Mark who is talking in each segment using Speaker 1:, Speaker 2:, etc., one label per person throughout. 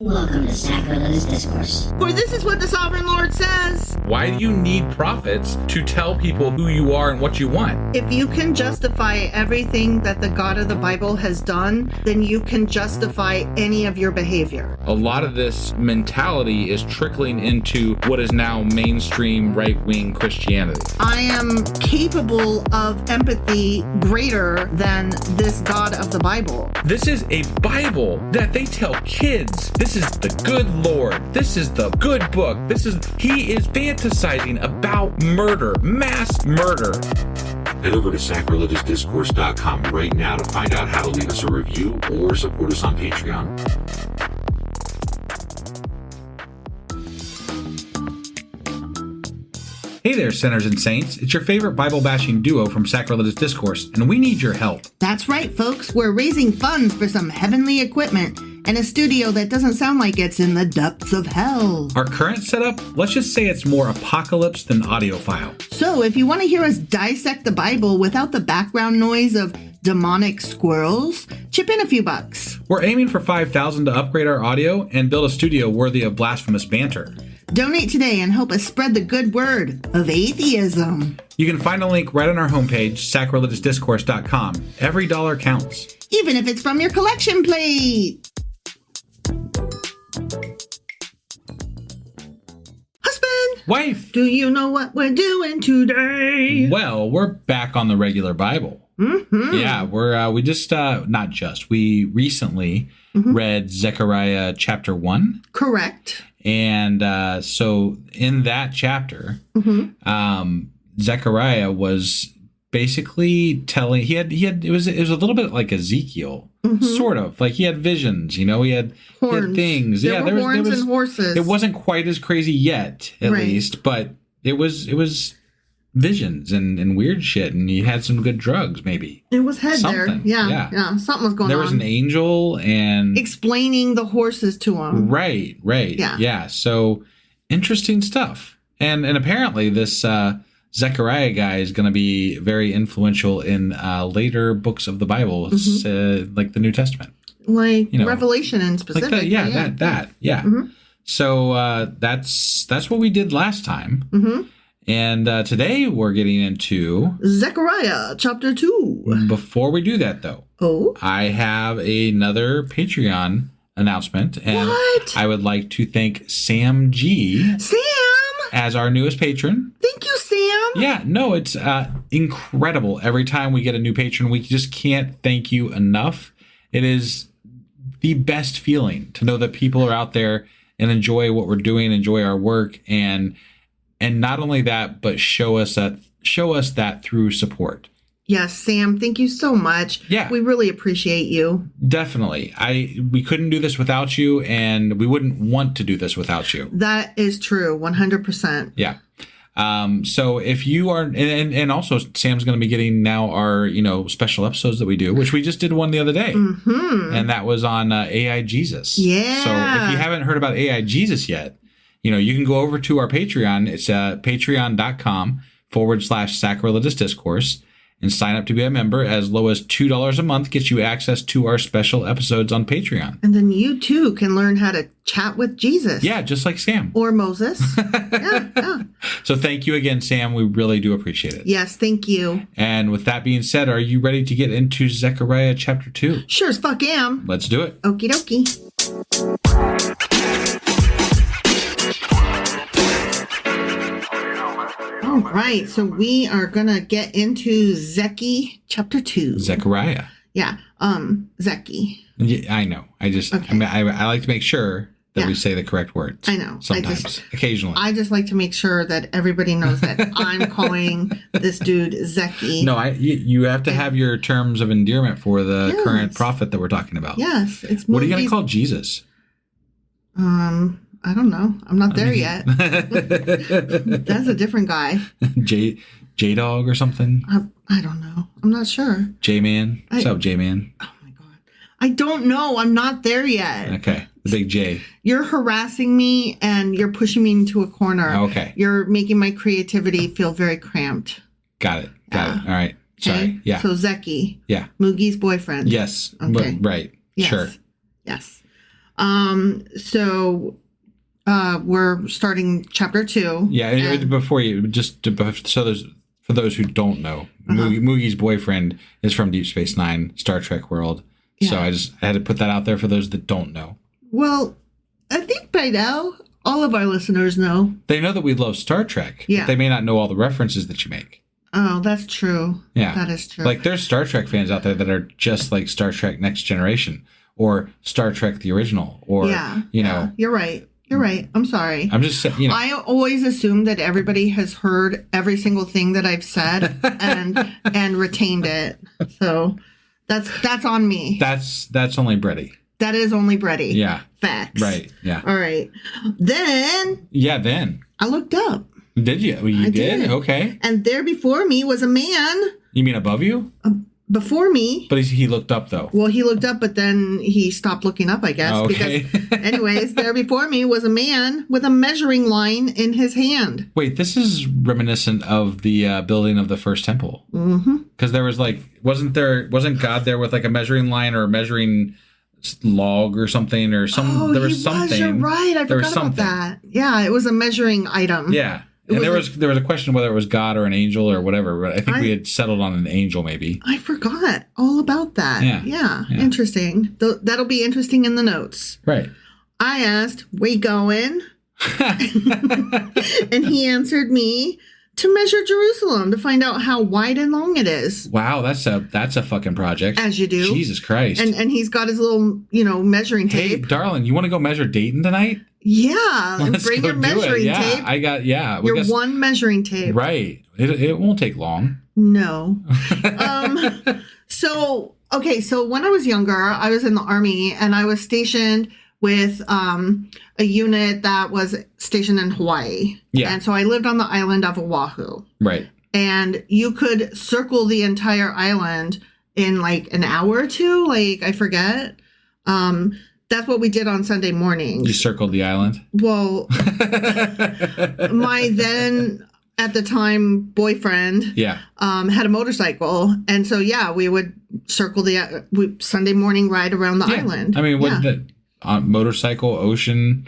Speaker 1: Welcome to Sacrilegious Discourse.
Speaker 2: For this is what the Sovereign Lord says.
Speaker 3: Why do you need prophets to tell people who you are and what you want?
Speaker 2: If you can justify everything that the God of the Bible has done, then you can justify any of your behavior.
Speaker 3: A lot of this mentality is trickling into what is now mainstream right-wing Christianity.
Speaker 2: I am capable of empathy greater than this God of the Bible.
Speaker 3: This is a Bible that they tell kids. This is the good Lord. This is the good book. He is fantasizing about murder, mass murder.
Speaker 4: Head over to sacrilegiousdiscourse.com right now to find out how to leave us a review or support us on Patreon.
Speaker 5: Hey there, sinners and saints. It's your favorite Bible-bashing duo from Sacrilegious Discourse, and we need your help.
Speaker 2: That's right, folks. We're raising funds for some heavenly equipment and a studio that doesn't sound like it's in the depths of hell.
Speaker 5: Our current setup, let's just say it's more apocalypse than audiophile.
Speaker 2: So if you want to hear us dissect the Bible without the background noise of demonic squirrels, chip in a few bucks.
Speaker 5: We're aiming for $5,000 to upgrade our audio and build a studio worthy of blasphemous banter.
Speaker 2: Donate today and help us spread the good word of atheism.
Speaker 5: You can find a link right on our homepage, sacrilegiousdiscourse.com. Every dollar counts.
Speaker 2: Even if it's from your collection plate. Husband!
Speaker 5: Wife!
Speaker 2: Do you know what we're doing today?
Speaker 5: Well, we're back on the regular Bible.
Speaker 2: Mm-hmm.
Speaker 5: Yeah, we recently read Zechariah Chapter 1.
Speaker 2: Correct.
Speaker 5: And so in that chapter, Zechariah was basically telling, it was a little bit like Ezekiel, sort of like he had visions, he had things.
Speaker 2: There were horns and horses.
Speaker 5: It wasn't quite as crazy yet, at least, but it was visions and weird shit, and he had some good drugs, maybe.
Speaker 2: It was head
Speaker 5: something.
Speaker 2: there. Yeah. Something was going on.
Speaker 5: There was an angel and
Speaker 2: explaining the horses to him.
Speaker 5: Right. Yeah. So interesting stuff. And apparently this Zechariah guy is going to be very influential in later books of the Bible, like the New Testament.
Speaker 2: Like Revelation in specific.
Speaker 5: Like that. So that's what we did last time. And today we're getting into
Speaker 2: Zechariah Chapter 2.
Speaker 5: Before we do that, though, I have another Patreon announcement. And
Speaker 2: what?
Speaker 5: I would like to thank Sam G. As our newest patron.
Speaker 2: Thank you, Sam.
Speaker 5: Yeah, no, it's incredible. Every time we get a new patron, we just can't thank you enough. It is the best feeling to know that people are out there and enjoy what we're doing, enjoy our work, and not only that, but show us that through support.
Speaker 2: Yes, Sam, thank you so much.
Speaker 5: Yeah.
Speaker 2: We really appreciate you.
Speaker 5: Definitely. We couldn't do this without you, and we wouldn't want to do this without you.
Speaker 2: That is true, 100%.
Speaker 5: Yeah. So if you are, and also Sam's going to be getting now our, special episodes that we do, which we just did one the other day. And that was on AI Jesus.
Speaker 2: Yeah.
Speaker 5: So if you haven't heard about AI Jesus yet, you can go over to our Patreon. It's patreon.com/sacrilegious discourse and sign up to be a member. As low as $2 a month gets you access to our special episodes on Patreon.
Speaker 2: And then you too can learn how to chat with Jesus.
Speaker 5: Yeah, just like Sam.
Speaker 2: Or Moses. Yeah.
Speaker 5: So thank you again, Sam. We really do appreciate it.
Speaker 2: Yes, thank you.
Speaker 5: And with that being said, are you ready to get into Zechariah Chapter 2?
Speaker 2: Sure as fuck am.
Speaker 5: Let's do it.
Speaker 2: Okie dokie. All right, so we are gonna get into Chapter 2.
Speaker 5: Zechariah.
Speaker 2: Yeah, Zeki.
Speaker 5: Yeah, I know. I like to make sure that we say the correct words.
Speaker 2: I know.
Speaker 5: Sometimes, occasionally.
Speaker 2: I just like to make sure that everybody knows that I'm calling this dude Zeki.
Speaker 5: No, you have to have your terms of endearment for the current prophet that we're talking about.
Speaker 2: Yes, it's.
Speaker 5: What are you gonna call Jesus?
Speaker 2: I don't know. I'm not there yet. That's a different guy.
Speaker 5: J-Dog or something?
Speaker 2: I don't know. I'm not sure.
Speaker 5: J-Man? What's up, J-Man?
Speaker 2: Oh, my God. I don't know. I'm not there yet.
Speaker 5: Okay. The big J.
Speaker 2: You're harassing me and you're pushing me into a corner.
Speaker 5: Okay.
Speaker 2: You're making my creativity feel very cramped.
Speaker 5: Got it. All right. Sorry.
Speaker 2: Okay?
Speaker 5: Yeah.
Speaker 2: So Zeki.
Speaker 5: Yeah.
Speaker 2: Moogie's boyfriend.
Speaker 5: Yes.
Speaker 2: Okay.
Speaker 5: Right.
Speaker 2: Yes.
Speaker 5: Sure.
Speaker 2: Yes. So we're starting chapter 2.
Speaker 5: Yeah, and before you, for those who don't know, Moogie's boyfriend is from Deep Space Nine, Star Trek world. Yeah. So I had to put that out there for those that don't know.
Speaker 2: Well, I think by now all of our listeners know.
Speaker 5: They know that we love Star Trek.
Speaker 2: Yeah.
Speaker 5: But they may not know all the references that you make.
Speaker 2: Oh, that's true.
Speaker 5: Yeah.
Speaker 2: That is true.
Speaker 5: Like, there's Star Trek fans out there that are just like Star Trek Next Generation or Star Trek the original or, you know.
Speaker 2: You're right. You're right. I'm sorry.
Speaker 5: I'm just saying, you know.
Speaker 2: I always assume that everybody has heard every single thing that I've said and retained it. So that's on me.
Speaker 5: That's only Brady.
Speaker 2: That is only Brady.
Speaker 5: Yeah.
Speaker 2: Facts.
Speaker 5: Right. Yeah.
Speaker 2: All right. Then.
Speaker 5: Yeah, then.
Speaker 2: I looked up.
Speaker 5: Did you? You did? Okay.
Speaker 2: And there before me was a man.
Speaker 5: You mean above you?
Speaker 2: Before me.
Speaker 5: But he looked up, though.
Speaker 2: Well, he looked up, but then he stopped looking up, I guess.
Speaker 5: Okay.
Speaker 2: Because, anyways, there before me was a man with a measuring line in his hand.
Speaker 5: Wait, this is reminiscent of the building of the first temple.
Speaker 2: Mm-hmm.
Speaker 5: Because there was like, wasn't God there with like a measuring line or a measuring log or something or some?
Speaker 2: Oh,
Speaker 5: there was something.
Speaker 2: You're right. I forgot about that. Yeah, it was a measuring item.
Speaker 5: Yeah. And there was a question whether it was God or an angel or whatever, but I think we had settled on an angel maybe.
Speaker 2: I forgot all about that. Yeah. Interesting. That'll be interesting in the notes.
Speaker 5: Right.
Speaker 2: I asked, "We going?" And he answered me to measure Jerusalem to find out how wide and long it is.
Speaker 5: Wow, that's a fucking project.
Speaker 2: As you do.
Speaker 5: Jesus Christ.
Speaker 2: And he's got his little, measuring tape.
Speaker 5: Hey, darling, you want to go measure Dayton tonight?
Speaker 2: Yeah, bring your measuring tape.
Speaker 5: Your
Speaker 2: one measuring tape.
Speaker 5: Right. It won't take long.
Speaker 2: No. So when I was younger, I was in the Army and I was stationed with a unit that was stationed in Hawaii. Yeah. And so I lived on the island of Oahu.
Speaker 5: Right.
Speaker 2: And you could circle the entire island in like an hour or two. Like, I forget. That's what we did on Sunday mornings.
Speaker 5: You circled the island?
Speaker 2: Well, my then, at the time, boyfriend had a motorcycle. And so, we would circle the Sunday morning ride around the island.
Speaker 5: I mean, what the motorcycle, ocean,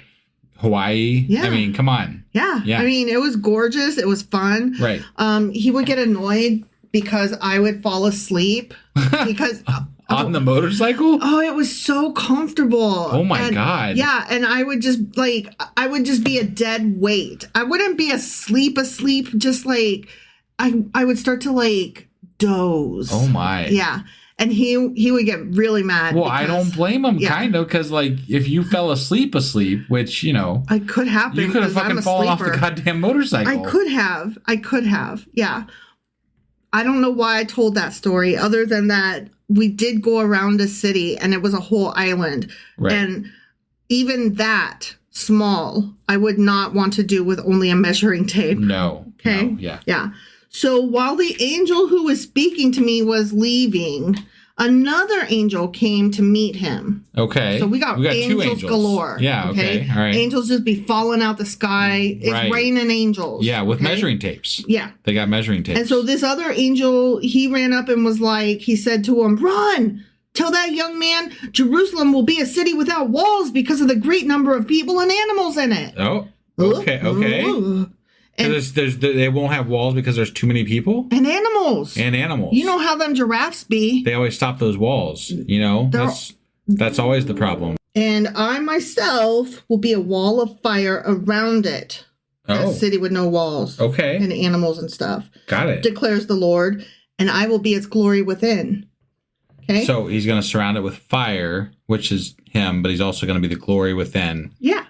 Speaker 5: Hawaii? Yeah. I mean, come on.
Speaker 2: Yeah. I mean, it was gorgeous. It was fun.
Speaker 5: Right.
Speaker 2: He would get annoyed because I would fall asleep because...
Speaker 5: On the motorcycle?
Speaker 2: Oh, it was so comfortable.
Speaker 5: Oh my God.
Speaker 2: Yeah, and I would just be a dead weight. I wouldn't be asleep, just like I would start to like doze.
Speaker 5: Oh my.
Speaker 2: Yeah. And he would get really mad.
Speaker 5: Well, I don't blame him, kind of, because like if you fell asleep, which
Speaker 2: I could happen.
Speaker 5: You could have fucking fallen off the goddamn motorcycle.
Speaker 2: I could have. Yeah. I don't know why I told that story, other than that we did go around a city and it was a whole island. Right. And even that small, I would not want to do with only a measuring tape.
Speaker 5: No.
Speaker 2: Okay.
Speaker 5: No, yeah.
Speaker 2: Yeah. So while the angel who was speaking to me was leaving, another angel came to meet him.
Speaker 5: Okay.
Speaker 2: So we got angels galore.
Speaker 5: Yeah, okay. All right.
Speaker 2: Angels just be falling out the sky. It's raining angels.
Speaker 5: Yeah, with measuring tapes.
Speaker 2: Yeah.
Speaker 5: They got measuring tapes.
Speaker 2: And so this other angel, he ran up and was like, he said to him, "Run! Tell that young man Jerusalem will be a city without walls because of the great number of people and animals in it."
Speaker 5: Oh, okay. And they won't have walls because there's too many people?
Speaker 2: And animals. You know how them giraffes be.
Speaker 5: They always stop those walls, That's always the problem.
Speaker 2: And I myself will be a wall of fire around it. A city with no walls.
Speaker 5: Okay.
Speaker 2: And animals and stuff.
Speaker 5: Got it.
Speaker 2: Declares the Lord. And I will be its glory within. Okay?
Speaker 5: So he's going to surround it with fire, which is him, but he's also going to be the glory within.
Speaker 2: Yeah.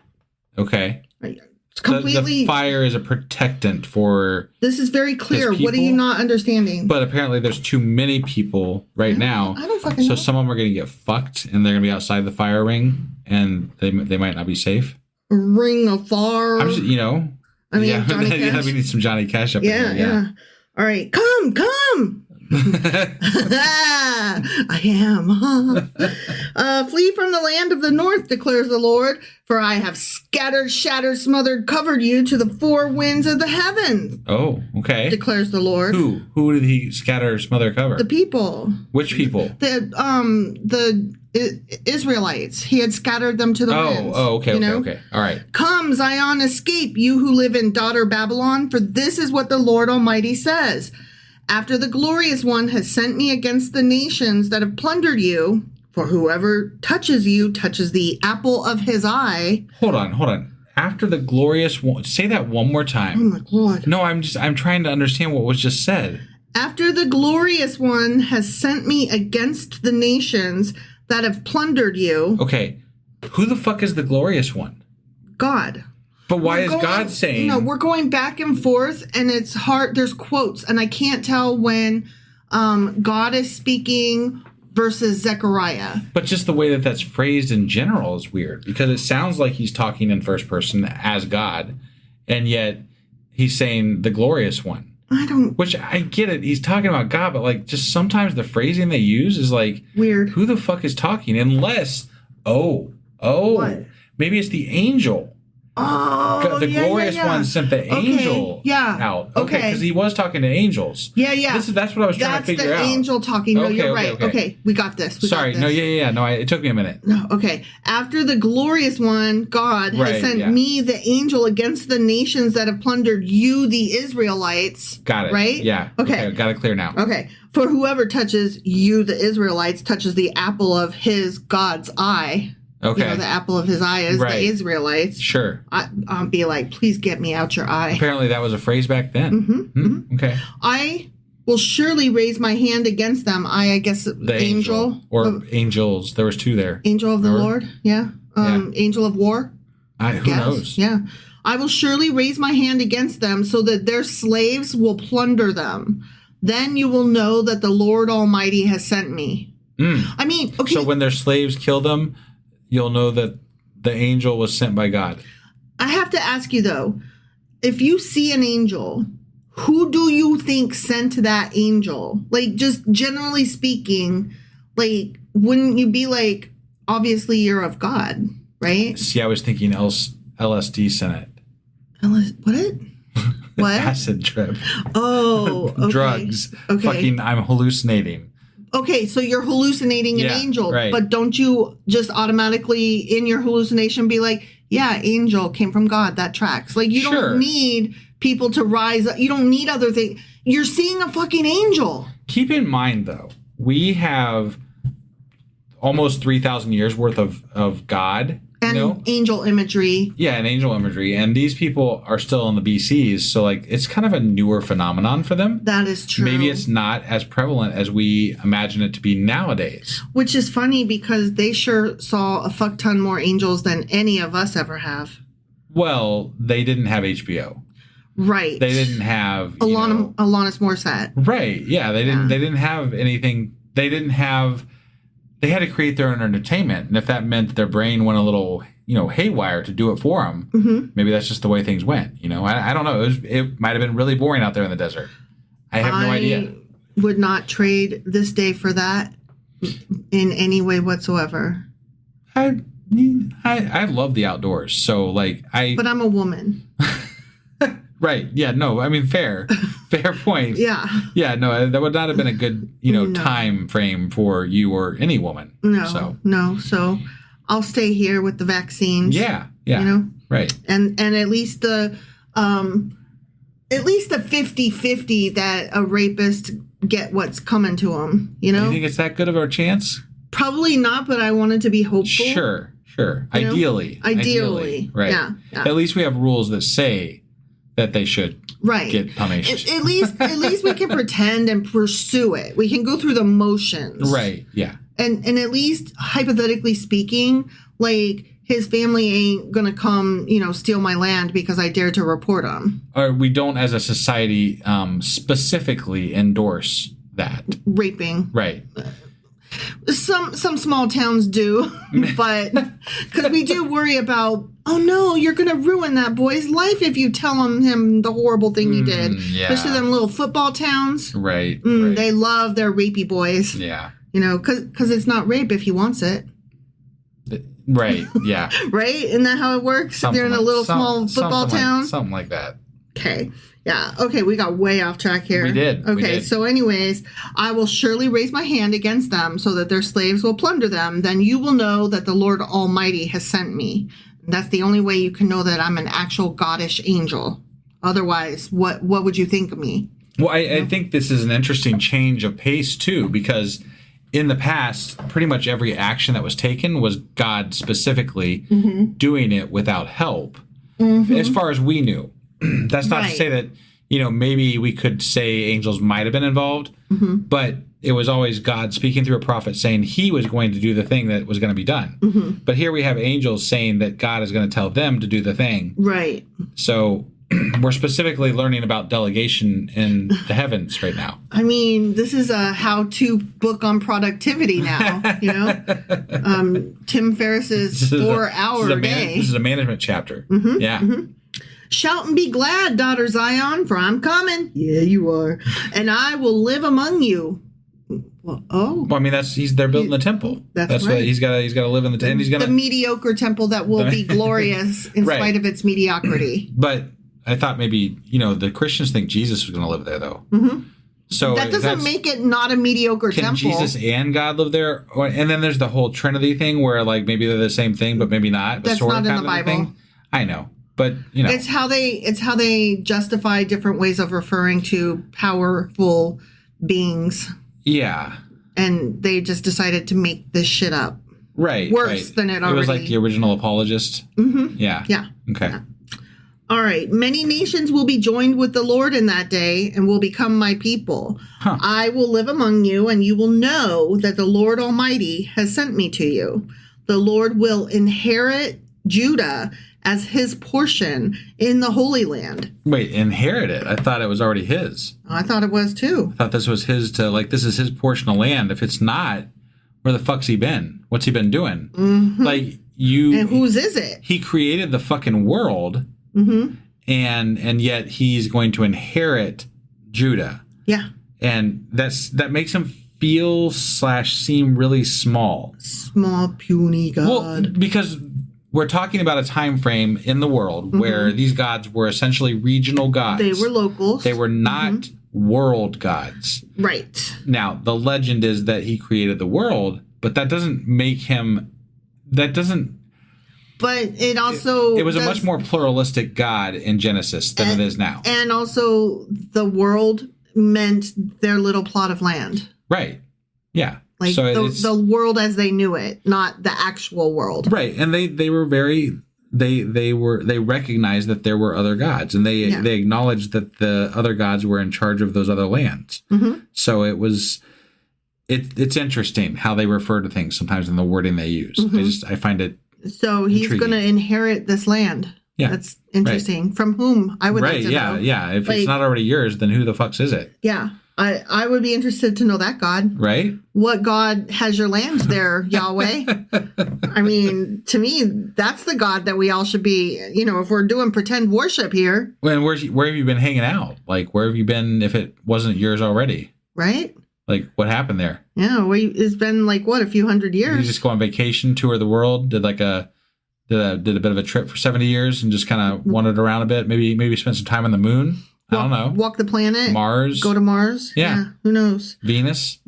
Speaker 5: Okay.
Speaker 2: It's completely...
Speaker 5: The fire is a protectant for...
Speaker 2: This is very clear. What are you not understanding?
Speaker 5: But apparently there's too many people now.
Speaker 2: I don't fucking know.
Speaker 5: So some of them are going to get fucked, and they're going to be outside the fire ring, and they might not be safe.
Speaker 2: Ring of fire.
Speaker 5: I'm just,
Speaker 2: I mean, Johnny Cash.
Speaker 5: We need some Johnny Cash up in there.
Speaker 2: Yeah. All right. Come. I am. Flee from the land of the north, declares the Lord, for I have scattered, shattered, smothered, covered you to the four winds of the heavens.
Speaker 5: Oh, okay.
Speaker 2: Declares the Lord.
Speaker 5: Who did he scatter, smother, cover?
Speaker 2: The people.
Speaker 5: Which people?
Speaker 2: The Israelites. He had scattered them to the winds.
Speaker 5: Okay. All right.
Speaker 2: Come, Zion, escape, you who live in daughter Babylon, for this is what the Lord Almighty says. After the glorious one has sent me against the nations that have plundered you, for whoever touches you touches the apple of his eye.
Speaker 5: Hold on. After the glorious one, say that one more time.
Speaker 2: Oh my God.
Speaker 5: No, I'm trying to understand what was just said.
Speaker 2: After the glorious one has sent me against the nations that have plundered you.
Speaker 5: Okay. Who the fuck is the glorious one?
Speaker 2: God.
Speaker 5: But why is God saying?
Speaker 2: No, we're going back and forth, and it's hard. There's quotes, and I can't tell when God is speaking versus Zechariah.
Speaker 5: But just the way that that's phrased in general is weird, because it sounds like he's talking in first person as God, and yet he's saying the glorious one. Which I get it. He's talking about God, but like just sometimes the phrasing they use is like
Speaker 2: weird.
Speaker 5: Who the fuck is talking? Unless,
Speaker 2: what?
Speaker 5: Maybe it's the angel.
Speaker 2: Oh,
Speaker 5: the glorious one sent the angel out. Okay, because he was talking to angels.
Speaker 2: Yeah.
Speaker 5: That's what I was trying to figure out.
Speaker 2: That's the angel talking. No, you're right. Okay, we got this.
Speaker 5: Sorry. No, yeah. No, it took me a minute.
Speaker 2: No, okay. After the glorious one, God has sent me, the angel, against the nations that have plundered you, the Israelites.
Speaker 5: Got it.
Speaker 2: Right?
Speaker 5: Yeah. Okay. Got it clear now.
Speaker 2: Okay. For whoever touches you, the Israelites, touches the apple of his God's eye.
Speaker 5: Okay.
Speaker 2: You know, the apple of his eye is the Israelites.
Speaker 5: Sure.
Speaker 2: I'll be like, please get me out your eye.
Speaker 5: Apparently that was a phrase back then.
Speaker 2: Mm-hmm.
Speaker 5: Okay.
Speaker 2: I will surely raise my hand against them. I guess
Speaker 5: the angel. Or angels. There was two there.
Speaker 2: Angel of the Lord. Yeah. Angel of war.
Speaker 5: Who knows?
Speaker 2: Yeah. I will surely raise my hand against them so that their slaves will plunder them. Then you will know that the Lord Almighty has sent me. I mean, okay.
Speaker 5: So when their slaves kill them, you'll know that the angel was sent by God.
Speaker 2: I have to ask you, though, if you see an angel, who do you think sent that angel? Like, just generally speaking, like, wouldn't you be like, obviously you're of God, right?
Speaker 5: See, I was thinking LSD sent
Speaker 2: it. What?
Speaker 5: Acid trip.
Speaker 2: Oh, okay.
Speaker 5: Drugs.
Speaker 2: Okay.
Speaker 5: Fucking, I'm hallucinating.
Speaker 2: Okay, so you're hallucinating an angel, but don't you just automatically in your hallucination be like, yeah, angel came from God, that tracks. Like, you don't need people to rise up. You don't need other things. You're seeing a fucking angel.
Speaker 5: Keep in mind, though, we have almost 3,000 years worth of God.
Speaker 2: And angel imagery.
Speaker 5: Yeah, and angel imagery. And these people are still in the BCs. So, like, it's kind of a newer phenomenon for them.
Speaker 2: That is true.
Speaker 5: Maybe it's not as prevalent as we imagine it to be nowadays.
Speaker 2: Which is funny because they sure saw a fuck ton more angels than any of us ever have.
Speaker 5: Well, they didn't have HBO.
Speaker 2: Right.
Speaker 5: They didn't have
Speaker 2: Alanis Morissette.
Speaker 5: Right. Yeah, they didn't. They didn't have anything. They didn't have. They had to create their own entertainment, and if that meant their brain went a little, haywire to do it for them, maybe that's just the way things went. I don't know. It might have been really boring out there in the desert. I have no idea.
Speaker 2: Would not trade this day for that in any way whatsoever.
Speaker 5: I love the outdoors, so like
Speaker 2: But I'm a woman.
Speaker 5: Right. Yeah. No. I mean, fair point.
Speaker 2: Yeah.
Speaker 5: Yeah. No. That would not have been a good, time frame for you or any woman.
Speaker 2: No. So I'll stay here with the vaccines.
Speaker 5: Yeah. Yeah. Right.
Speaker 2: And at least the 50-50 that a rapist get what's coming to him.
Speaker 5: Do you think it's that good of a chance?
Speaker 2: Probably not, but I wanted to be hopeful.
Speaker 5: Sure. Ideally. Right.
Speaker 2: Yeah.
Speaker 5: At least we have rules that say that they should get punished.
Speaker 2: At least we can pretend and pursue it. We can go through the motions.
Speaker 5: Right, yeah.
Speaker 2: And at least, hypothetically speaking, like, his family ain't going to come, steal my land because I dare to report them.
Speaker 5: Or we don't, as a society, specifically endorse that.
Speaker 2: Raping.
Speaker 5: Right.
Speaker 2: Some small towns do, but because we do worry about, oh no, you're going to ruin that boy's life if you tell him the horrible thing you did.
Speaker 5: Yeah.
Speaker 2: Especially them little football towns.
Speaker 5: Right.
Speaker 2: They love their rapey boys.
Speaker 5: Yeah.
Speaker 2: Because it's not rape if he wants it.
Speaker 5: Right. Yeah.
Speaker 2: Right? Isn't that how it works? If you're in a little small football town.
Speaker 5: Something like that.
Speaker 2: Okay. Yeah. Okay. We got way off track here.
Speaker 5: We did.
Speaker 2: Okay. So anyways, I will surely raise my hand against them so that their slaves will plunder them. Then you will know that the Lord Almighty has sent me. That's the only way you can know that I'm an actual goddish angel. Otherwise, what would you think of me?
Speaker 5: Well, I think this is an interesting change of pace, too, because in the past, pretty much every action that was taken was God specifically doing it without help, as far as we knew. That's not to say that, maybe we could say angels might have been involved, but it was always God speaking through a prophet saying he was going to do the thing that was going to be done. But here we have angels saying that God is going to tell them to do the thing.
Speaker 2: Right.
Speaker 5: So we're specifically learning about delegation in the heavens right now.
Speaker 2: I mean, this is a how-to book on productivity now, Tim Ferriss's 4-hour day.
Speaker 5: This is a management chapter. Yeah.
Speaker 2: Shout and be glad, daughter Zion, for I'm coming. Yeah, you are. And I will live among you. Well, I mean,
Speaker 5: they're building the temple. That's right. What he's got to live in the temple. He's got
Speaker 2: the mediocre temple that will be glorious in spite of its mediocrity.
Speaker 5: But I thought maybe the Christians think Jesus was going to live there, though. So
Speaker 2: that doesn't make it not a mediocre temple.
Speaker 5: Can Jesus and God live there? And then there's the whole Trinity thing, where maybe they're the same thing, but maybe not.
Speaker 2: That's not in the Bible.
Speaker 5: I know. But
Speaker 2: it's how they justify different ways of referring to powerful beings.
Speaker 5: Yeah,
Speaker 2: and they just decided to make this shit up.
Speaker 5: Right,
Speaker 2: worse than it already.
Speaker 5: It was like the original apologist. Yeah. Okay.
Speaker 2: Yeah. All right. Many nations will be joined with the Lord in that day and will become my people. I will live among you, and you will know that the Lord Almighty has sent me to you. The Lord will inherit Judah as his portion in the Holy Land.
Speaker 5: Wait, inherit it? I thought it was already his.
Speaker 2: I thought it was too.
Speaker 5: I thought this was his this is his portion of land. If it's not, where the fuck's he been? What's he been doing? And
Speaker 2: whose is it?
Speaker 5: He created the fucking world, and yet he's going to inherit Judah.
Speaker 2: Yeah.
Speaker 5: And that makes him feel / seem really small.
Speaker 2: Small, puny God.
Speaker 5: Well, because we're talking about a time frame in the world where these gods were essentially regional gods.
Speaker 2: They were locals.
Speaker 5: They were not world gods.
Speaker 2: Right.
Speaker 5: Now, the legend is that he created the world, but that doesn't make him... That doesn't...
Speaker 2: But it also...
Speaker 5: It was a much more pluralistic God in Genesis than it is now.
Speaker 2: And also, the world meant their little plot of land.
Speaker 5: Right. Yeah.
Speaker 2: Like
Speaker 5: so
Speaker 2: the world as they knew it, not the actual world.
Speaker 5: Right. And they were very they recognized that there were other gods, and they acknowledged that the other gods were in charge of those other lands. So it's interesting how they refer to things sometimes in the wording they use. I find it
Speaker 2: so he's going to inherit this land. Yeah. That's interesting. Right. From whom? I would like to know.
Speaker 5: Yeah. If it's not already yours, then who the fuck's is it?
Speaker 2: Yeah. I would be interested to know that God.
Speaker 5: Right?
Speaker 2: What God has your lands there, Yahweh? I mean, to me, that's the God that we all should be, if we're doing pretend worship here.
Speaker 5: Well, and where have you been hanging out? Like, where have you been if it wasn't yours already?
Speaker 2: Right?
Speaker 5: Like, what happened there?
Speaker 2: Yeah, it's been a few hundred years.
Speaker 5: Did you just go on vacation, tour the world, did a bit of a trip for 70 years and just kind of wandered around a bit? Maybe spent some time on the moon? I don't know.
Speaker 2: Walk the planet.
Speaker 5: Mars.
Speaker 2: Go to Mars.
Speaker 5: Yeah.
Speaker 2: Who knows?
Speaker 5: Venus.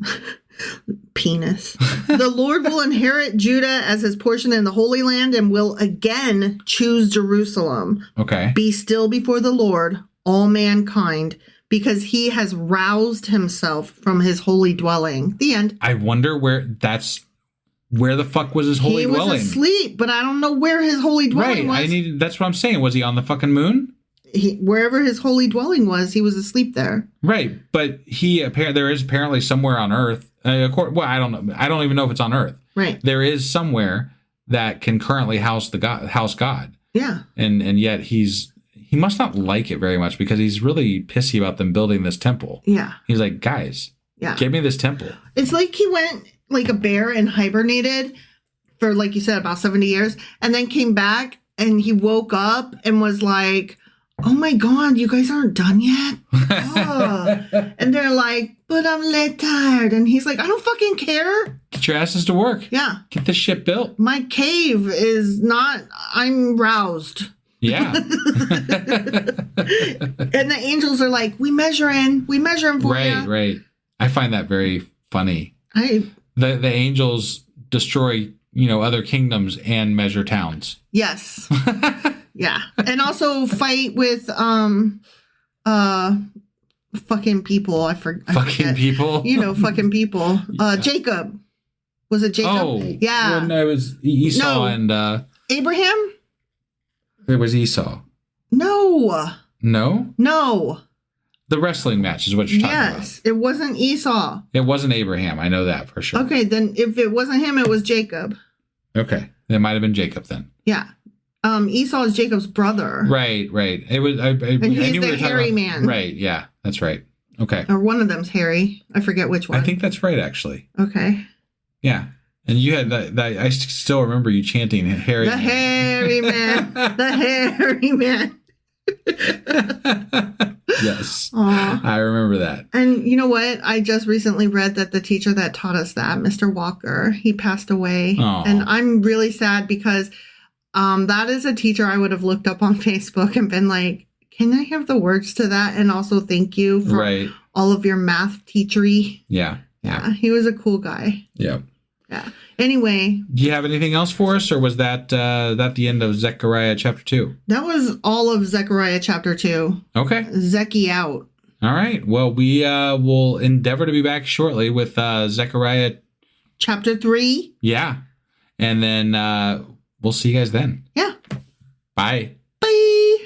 Speaker 2: Penis. The Lord will inherit Judah as his portion in the Holy Land and will again choose Jerusalem.
Speaker 5: Okay.
Speaker 2: Be still before the Lord, all mankind, because he has roused himself from his holy dwelling. The end.
Speaker 5: I wonder where the fuck was his holy dwelling?
Speaker 2: He was asleep, but I don't know where his holy dwelling was.
Speaker 5: That's what I'm saying. Was he on the fucking moon?
Speaker 2: Wherever his holy dwelling was, he was asleep there.
Speaker 5: Right, but there is apparently somewhere on Earth. I don't know. I don't even know if it's on Earth.
Speaker 2: Right.
Speaker 5: There is somewhere that can currently house God.
Speaker 2: Yeah.
Speaker 5: And yet he must not like it very much, because he's really pissy about them building this temple.
Speaker 2: Yeah.
Speaker 5: He's like, guys, give me this temple.
Speaker 2: It's like he went like a bear and hibernated for, like you said, about 70 years, and then came back and he woke up and was like, oh my God, you guys aren't done yet? And they're like, but I'm late tired. And he's like, I don't fucking care.
Speaker 5: Get your asses to work.
Speaker 2: Yeah.
Speaker 5: Get this shit built.
Speaker 2: My cave is not, I'm roused.
Speaker 5: Yeah.
Speaker 2: And the angels are like, we measure him for you.
Speaker 5: Right. I find that very funny. The angels destroy, other kingdoms and measure towns.
Speaker 2: Yes. Yeah. And also fight with fucking people. I forget.
Speaker 5: Fucking people?
Speaker 2: Fucking people. Jacob. Was it Jacob?
Speaker 5: Oh.
Speaker 2: Yeah.
Speaker 5: Well, no, it was Esau and...
Speaker 2: Abraham?
Speaker 5: It was Esau.
Speaker 2: No.
Speaker 5: No?
Speaker 2: No.
Speaker 5: The wrestling match is what you're talking about.
Speaker 2: Yes. It wasn't Esau.
Speaker 5: It wasn't Abraham. I know that for sure.
Speaker 2: Okay, then if it wasn't him, it was Jacob.
Speaker 5: Okay. It might have been Jacob then.
Speaker 2: Yeah. Esau is Jacob's brother.
Speaker 5: Right. It was.
Speaker 2: And he's the hairy man.
Speaker 5: Right. Yeah. That's right. Okay.
Speaker 2: Or one of them's hairy. I forget which one.
Speaker 5: I think that's right, actually.
Speaker 2: Okay.
Speaker 5: Yeah. And you had that. I still remember you chanting "Hairy."
Speaker 2: The hairy man. The hairy man.
Speaker 5: Yes.
Speaker 2: Aww.
Speaker 5: I remember that.
Speaker 2: And you know what? I just recently read that the teacher that taught us that, Mr. Walker, he passed away.
Speaker 5: Aww.
Speaker 2: And I'm really sad because that is a teacher I would have looked up on Facebook and been like, can I have the words to that? And also thank you for all of your math teachery.
Speaker 5: Yeah.
Speaker 2: He was a cool guy.
Speaker 5: Yeah.
Speaker 2: Yeah. Anyway.
Speaker 5: Do you have anything else for us, or was that the end of Zechariah Chapter 2?
Speaker 2: That was all of Zechariah Chapter 2.
Speaker 5: Okay.
Speaker 2: Zecky out.
Speaker 5: All right. Well, we will endeavor to be back shortly with Zechariah
Speaker 2: Chapter 3.
Speaker 5: Yeah. And then we'll see you guys then.
Speaker 2: Yeah.
Speaker 5: Bye.
Speaker 2: Bye.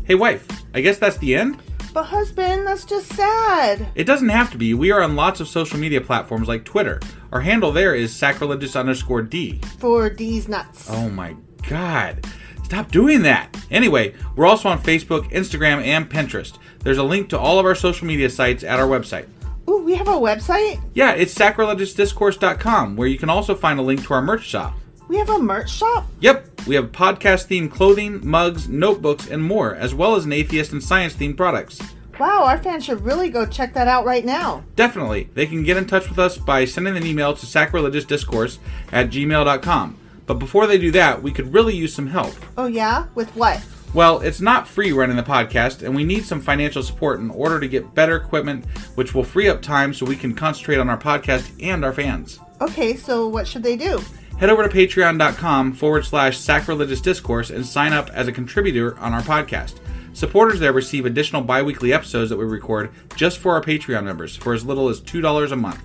Speaker 3: Hey, wife, I guess that's the end?
Speaker 2: But husband, that's just sad.
Speaker 3: It doesn't have to be. We are on lots of social media platforms like Twitter. Our handle there is sacrilegious_D.
Speaker 2: For D's nuts.
Speaker 3: Oh my God. Stop doing that. Anyway, we're also on Facebook, Instagram, and Pinterest. There's a link to all of our social media sites at our website.
Speaker 2: Ooh, we have a website?
Speaker 3: Yeah, it's sacrilegiousdiscourse.com, where you can also find a link to our merch shop.
Speaker 2: We have a merch shop?
Speaker 3: Yep, we have podcast-themed clothing, mugs, notebooks, and more, as well as an atheist and science-themed products.
Speaker 2: Wow, our fans should really go check that out right now.
Speaker 3: Definitely. They can get in touch with us by sending an email to sacrilegiousdiscourse@gmail.com. But before they do that, we could really use some help.
Speaker 2: Oh yeah? With what?
Speaker 3: Well, it's not free running the podcast, and we need some financial support in order to get better equipment, which will free up time so we can concentrate on our podcast and our fans.
Speaker 2: Okay, so what should they do?
Speaker 3: Head over to patreon.com/sacrilegious discourse and sign up as a contributor on our podcast. Supporters there receive additional bi-weekly episodes that we record just for our Patreon members for as little as $2 a month.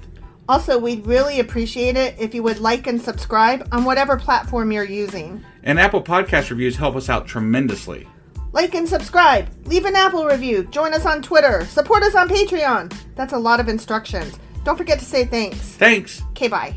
Speaker 2: Also, we'd really appreciate it if you would like and subscribe on whatever platform you're using.
Speaker 3: And Apple Podcast reviews help us out tremendously.
Speaker 2: Like and subscribe. Leave an Apple review. Join us on Twitter. Support us on Patreon. That's a lot of instructions. Don't forget to say thanks.
Speaker 3: Thanks.
Speaker 2: Okay, bye.